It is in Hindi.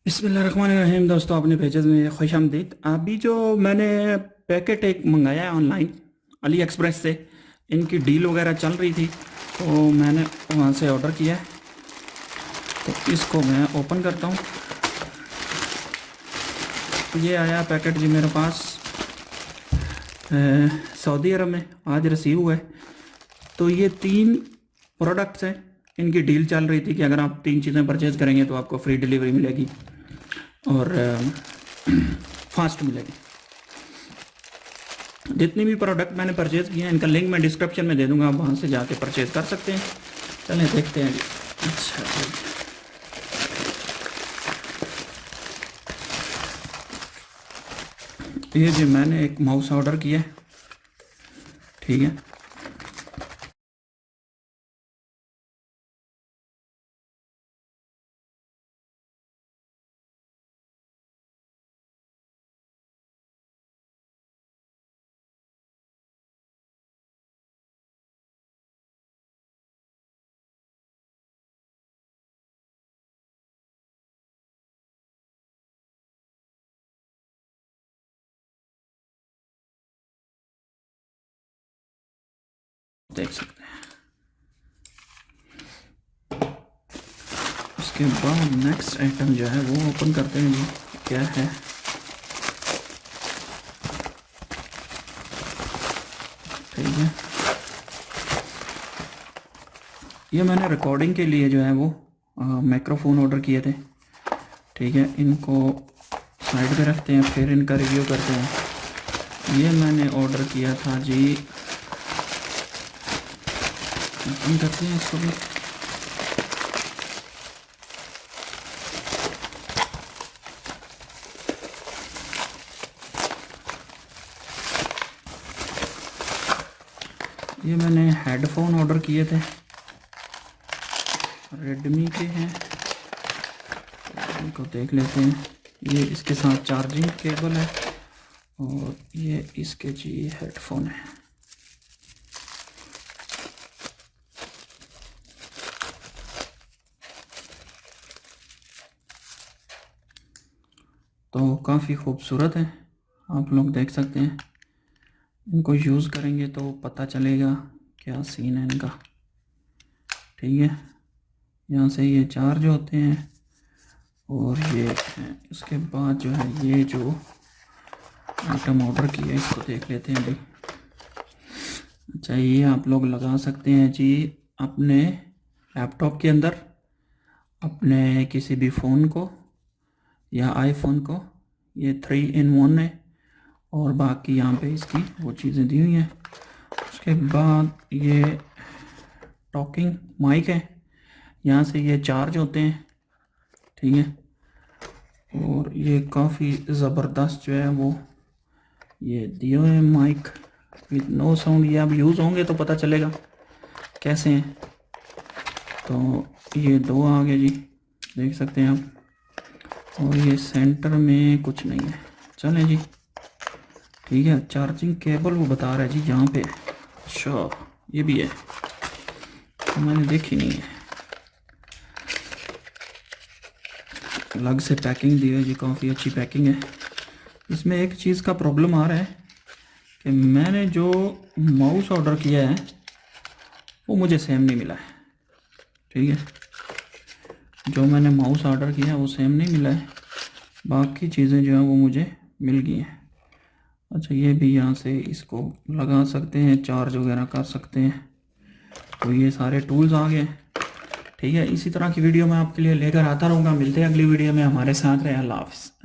बिस्मिल्लाहिर्रहमानिर्रहीम। दोस्तों, अपने पेजेस में खुश आमदीद। अभी जो मैंने पैकेट एक मंगाया है ऑनलाइन अली एक्सप्रेस से, इनकी डील वगैरह चल रही थी तो मैंने वहाँ से ऑर्डर किया है। तो इसको मैं ओपन करता हूँ। ये आया पैकेट जी मेरे पास सऊदी अरब में, आज रिसीव हुआ है। तो ये 3 प्रोडक्ट्स हैं, इनकी डील चल रही थी कि अगर आप 3 चीज़ें परचेज़ करेंगे तो आपको फ्री डिलीवरी मिलेगी और फास्ट मिलेगी। जितनी भी प्रोडक्ट मैंने परचेज़ किए हैं इनका लिंक मैं डिस्क्रिप्शन में दे दूंगा, आप वहाँ से जाके परचेज़ कर सकते हैं। चलें देखते हैं जी। अच्छा जी, ये जी मैंने एक माउस ऑर्डर किया है, ठीक है। देख सकते हैं। उसके बाद नेक्स्ट आइटम जो है वो ओपन करते हैं जी, क्या है। ठीक है, ये मैंने रिकॉर्डिंग के लिए जो है वो माइक्रोफोन ऑर्डर किए थे। ठीक है, इनको साइड पे रखते हैं, फिर इनका रिव्यू करते हैं। ये मैंने ऑर्डर किया था जी, ओपन करते हैं इसको भी। ये मैंने हेडफोन ऑर्डर किए थे, रेडमी के हैं, इनको देख लेते हैं। ये इसके साथ चार्जिंग केबल है और ये इसके जी हेडफोन है। तो काफ़ी खूबसूरत है, आप लोग देख सकते हैं। इनको यूज़ करेंगे तो पता चलेगा क्या सीन है इनका। ठीक है, यहाँ से ये चार्ज होते हैं और ये इसके बाद जो है ये जो आइटम ऑर्डर किया है इसको देख लेते हैं भाई। अच्छा, ये आप लोग लगा सकते हैं जी अपने लैपटॉप के अंदर, अपने किसी भी फ़ोन को या आईफोन को। ये 3 in 1 है और बाकी यहाँ पे इसकी वो चीज़ें दी हुई हैं। उसके बाद ये टॉकिंग माइक है, यहाँ से ये चार्ज होते हैं। ठीक है, और ये काफ़ी ज़बरदस्त जो है वो ये दिए हुए हैं माइक विद नो साउंड। ये अब यूज़ होंगे तो पता चलेगा कैसे हैं। तो ये 2 आ गए जी, देख सकते हैं आप। और ये सेंटर में कुछ नहीं है। चलें जी, ठीक है। चार्जिंग केबल वो बता रहा है जी यहाँ पे। अच्छा, ये भी है, तो मैंने देखी नहीं है। अलग से पैकिंग दी है जी, काफ़ी अच्छी पैकिंग है। इसमें एक चीज़ का प्रॉब्लम आ रहा है कि मैंने जो माउस ऑर्डर किया है वो मुझे सेम नहीं मिला है। ठीक है, जो मैंने माउस ऑर्डर किया है वो सेम नहीं मिला है, बाकी चीज़ें जो हैं वो मुझे मिल गई हैं। अच्छा, ये भी यहाँ से इसको लगा सकते हैं, चार्ज वगैरह कर सकते हैं। तो ये सारे टूल्स आ गए। ठीक है, इसी तरह की वीडियो मैं आपके लिए लेकर आता रहूँगा। मिलते हैं अगली वीडियो में, हमारे साथ रहे। अल्लाह हाफ़िज़।